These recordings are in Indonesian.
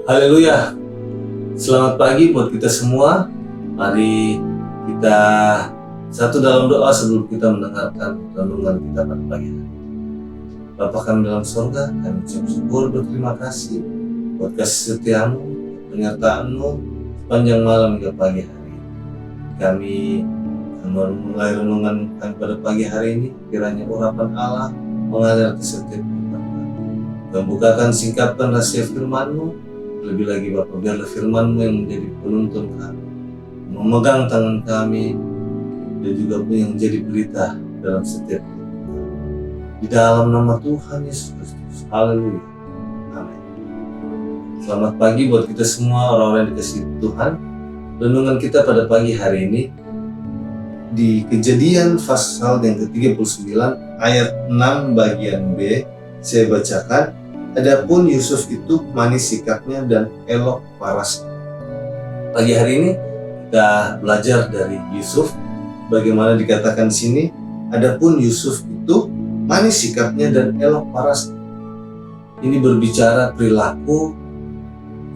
Haleluya. Selamat pagi buat kita semua. Mari kita satu dalam doa sebelum kita mendengarkan renungan kita pada pagi hari. Bapa kami dalam surga, kami ucap syukur berterima kasih buat kasih setiamu, penyertaan-Mu sepanjang malam hingga pagi hari. Kami akan memulai renungan kami pada pagi hari ini. Kiranya urapan Allah mengalir ke setiap kita. Membukakan singkapkan rahasia firman-Mu. Lebih lagi Bapak, biarlah firman-Mu yang menjadi penuntun kami, memegang tangan kami, dan juga yang menjadi berita dalam setiap hidup. Di dalam nama Tuhan Yesus Kristus. Haleluya. Amin. Selamat pagi buat kita semua orang-orang yang dikasihi Tuhan. Renungan kita pada pagi hari ini di Kejadian pasal yang ke-39 ayat 6 bagian B. Saya bacakan. Adapun Yusuf itu manis sikapnya dan elok parasnya. Pagi hari ini kita belajar dari Yusuf, bagaimana dikatakan di sini, adapun Yusuf itu manis sikapnya dan elok parasnya. Ini berbicara perilaku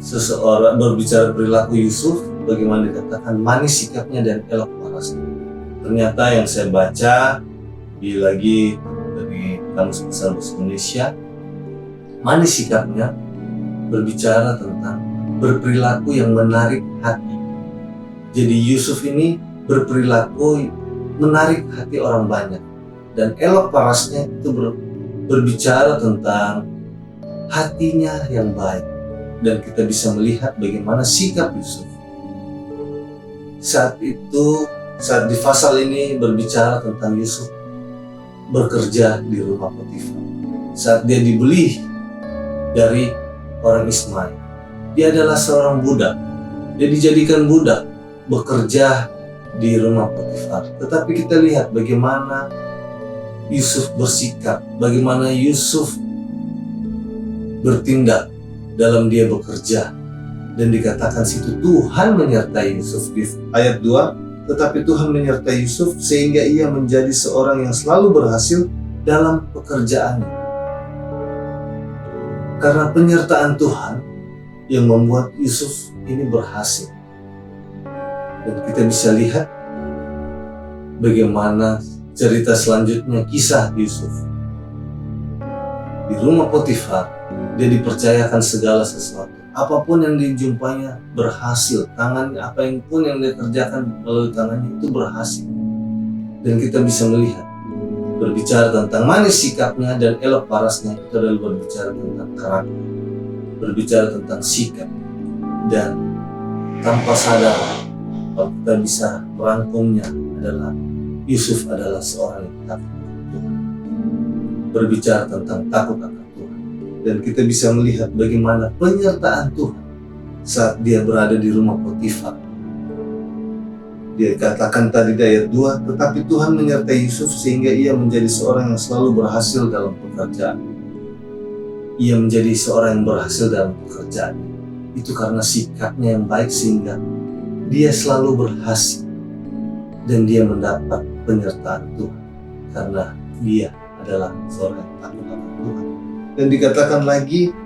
seseorang, berbicara perilaku Yusuf, bagaimana dikatakan manis sikapnya dan elok parasnya. Ternyata yang saya baca lagi dari Kamus Besar Bahasa Indonesia, manis sikapnya berbicara tentang berperilaku yang menarik hati. Jadi Yusuf ini berperilaku menarik hati orang banyak. Dan elok parasnya itu berbicara tentang hatinya yang baik. Dan kita bisa melihat bagaimana sikap Yusuf. Saat di pasal ini berbicara tentang Yusuf bekerja di rumah Potifar. Saat dia dibeli dari orang Ismail, dia adalah seorang budak. Dia dijadikan budak, bekerja di rumah Potifar. Tetapi kita lihat bagaimana Yusuf bersikap, bagaimana Yusuf bertindak dalam dia bekerja. Dan dikatakan situ Tuhan menyertai Yusuf di ayat 2, tetapi Tuhan menyertai Yusuf sehingga ia menjadi seorang yang selalu berhasil dalam pekerjaannya. Karena penyertaan Tuhan yang membuat Yusuf ini berhasil. Dan kita bisa lihat bagaimana cerita selanjutnya kisah Yusuf. Di rumah Potifar, dia dipercayakan segala sesuatu. Apapun yang dijumpainya berhasil. Tangannya, apa yang pun yang dia kerjakan melalui tangannya itu berhasil. Dan kita bisa melihat berbicara tentang manis sikapnya dan elok parasnya, itu adalah berbicara tentang karakter, berbicara tentang sikap. Dan tanpa sadar, kalau kita bisa merangkumnya adalah Yusuf adalah seorang yang takut akan Tuhan, berbicara tentang takut akan Tuhan. Dan kita bisa melihat bagaimana penyertaan Tuhan saat dia berada di rumah Potifar. Dia katakan tadi di ayat 2, tetapi Tuhan menyertai Yusuf sehingga ia menjadi seorang yang selalu berhasil dalam pekerjaan. Ia menjadi seorang yang berhasil dalam pekerjaan. Itu karena sikapnya yang baik sehingga dia selalu berhasil. Dan dia mendapat penyertaan Tuhan karena dia adalah seorang yang takut akan Tuhan. Dan dikatakan lagi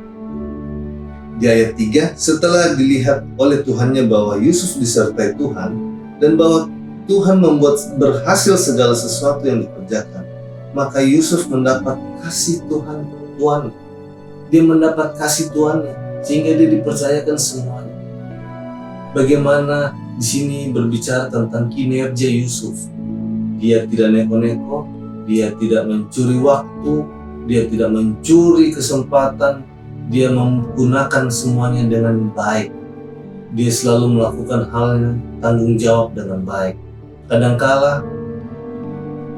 di ayat 3, setelah dilihat oleh Tuhannya bahwa Yusuf disertai Tuhan dan bahwa Tuhan membuat berhasil segala sesuatu yang dikerjakan, maka Yusuf mendapat kasih Tuhan. Dia mendapat kasih Tuhannya sehingga dia dipercayakan semuanya. Bagaimana di sini berbicara tentang kinerja Yusuf. Dia tidak neko-neko, dia tidak mencuri waktu, dia tidak mencuri kesempatan, dia menggunakan semuanya dengan baik. Dia selalu melakukan hal tanggung jawab dengan baik. Kadangkala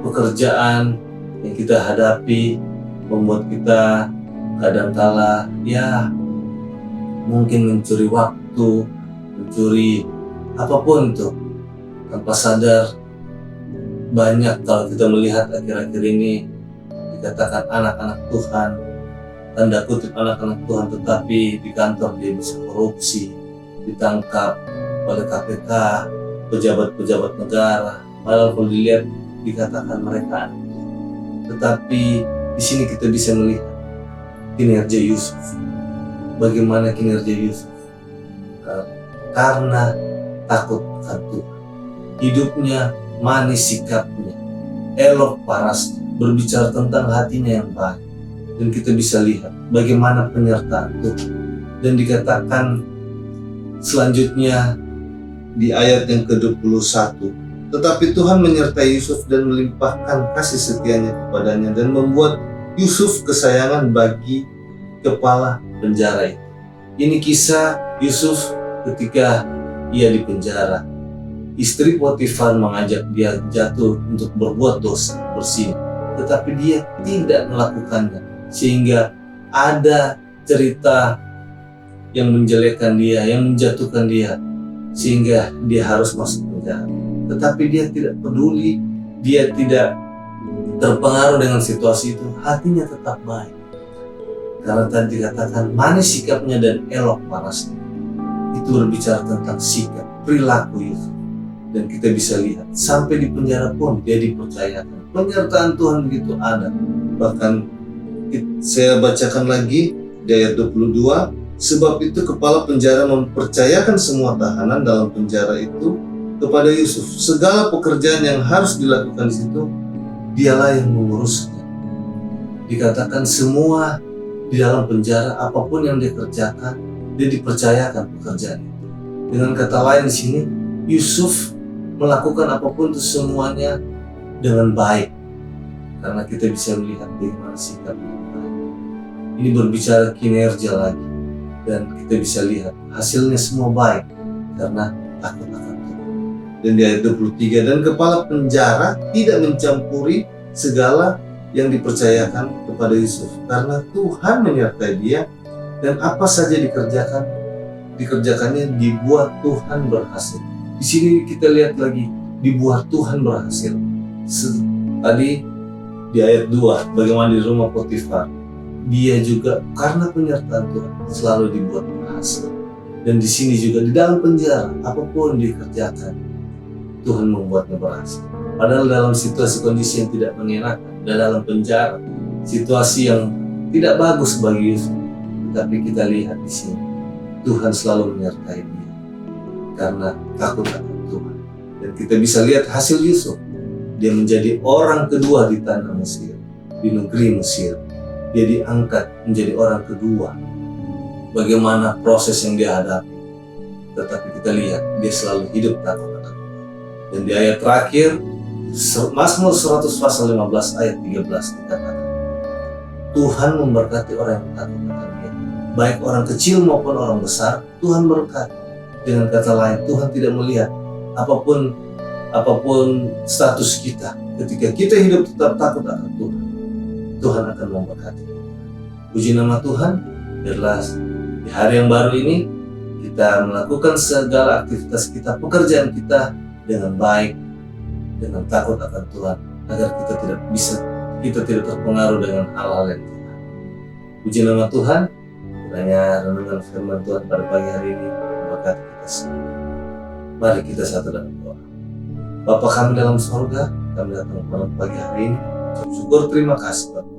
pekerjaan yang kita hadapi membuat kita kadangkala mungkin mencuri waktu, mencuri apapun itu tanpa sadar. Banyak kalau kita melihat akhir-akhir ini dikatakan anak-anak Tuhan, tanda kutip anak-anak Tuhan, tetapi di kantor dia bisa korupsi, ditangkap oleh KPK, pejabat-pejabat negara. Padahal kalau dilihat dikatakan mereka anak Tuhan. Tetapi di sini kita bisa melihat kinerja Yusuf. Bagaimana kinerja Yusuf? karena takut akan Tuhan. Hidupnya manis sikapnya, elok parasnya, berbicara tentang hatinya yang baik. Dan kita bisa lihat bagaimana penyertaan Tuhan. Dan dikatakan selanjutnya di ayat yang ke-21, tetapi Tuhan menyertai Yusuf dan melimpahkan kasih setianya kepadanya dan membuat Yusuf kesayangan bagi kepala penjara itu. Ini kisah Yusuf ketika ia di penjara. Istri Potifar mengajak dia jatuh untuk berbuat dosa, berzina, tetapi dia tidak melakukannya, sehingga ada cerita yang menjelekkan dia, yang menjatuhkan dia, sehingga dia harus masuk penjara. Tetapi dia tidak peduli, dia tidak terpengaruh dengan situasi itu, hatinya tetap baik. Karena tadi dikatakan manis sikapnya dan elok parasnya. Itu berbicara tentang sikap, perilaku Yusuf. Dan kita bisa lihat, sampai di penjara pun dia dipercayakan. Penyertaan Tuhan begitu ada. Bahkan saya bacakan lagi di ayat 22, sebab itu kepala penjara mempercayakan semua tahanan dalam penjara itu kepada Yusuf. Segala pekerjaan yang harus dilakukan di situ, dialah yang mengurusnya. Dikatakan semua di dalam penjara, apapun yang dia kerjakan, dia dipercayakan pekerjaan itu. Dengan kata lain di sini, Yusuf melakukan apapun itu semuanya dengan baik. Karena kita bisa melihat bagaimana sikap yang baik. Ini berbicara kinerja lagi. Dan kita bisa lihat hasilnya semua baik karena takut akan Tuhan. Dan di ayat 23, dan kepala penjara tidak mencampuri segala yang dipercayakan kepada Yusuf karena Tuhan menyertai dia, dan apa saja dikerjakannya dibuat Tuhan berhasil. Di sini kita lihat lagi dibuat Tuhan berhasil. Tadi di ayat 2 bagaimana di rumah Potifar, dia juga karena penyertaan Tuhan selalu dibuat berhasil. Dan di sini juga di dalam penjara, apapun dikerjakan, Tuhan membuatnya berhasil. Padahal dalam situasi kondisi yang tidak mengenakan, dan dalam penjara, situasi yang tidak bagus bagi Yusuf, tapi kita lihat di sini Tuhan selalu menyertai dia karena takut akan Tuhan. Dan kita bisa lihat hasil Yusuf, dia menjadi orang kedua di tanah Mesir, di negeri Mesir. Dia diangkat menjadi orang kedua. Bagaimana proses yang dia hadapi, tetapi kita lihat dia selalu hidup takut akan Tuhan. Dan di ayat terakhir Mazmur 100 pasal 15 ayat 13 dikatakan, Tuhan memberkati orang yang takut akan dia, baik orang kecil maupun orang besar, Tuhan berkati. Dengan kata lain, Tuhan tidak melihat apapun status kita. Ketika kita hidup tetap takut akan Tuhan, Tuhan akan memberkati kita. Puji nama Tuhan. Biarlah di hari yang baru ini kita melakukan segala aktivitas kita, pekerjaan kita dengan baik, dengan takut akan Tuhan, agar kita tidak terpengaruh dengan hal-hal yang tidak. Puji nama Tuhan. Kiranya renungan firman Tuhan pada pagi hari ini memberkati kita semua. Mari kita satu dalam doa. Bapa kami dalam sorga, kami datang pada pagi hari ini syukur terima kasih Bapa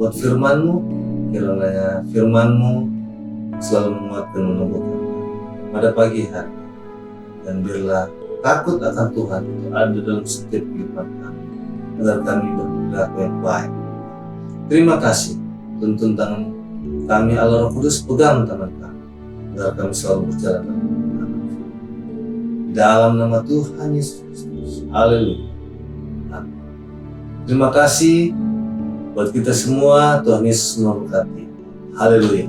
buat firman-Mu. Kiranya firman-Mu selalu menguatkan, menumbuhkan pada pagi hari. Dan biarlah takut akan Tuhan itu ada dalam setiap kehidupan kami, agar kami berperilaku yang baik. Terima kasih. Tuntun tangan kami, Allah Roh Kudus, pegang tangan kami, agar kami selalu berjalan dalam nama Tuhan Yesus Kristus. Haleluya. Amin. Terima kasih buat kita semua. Tuhan Yesus memberkati. Haleluya.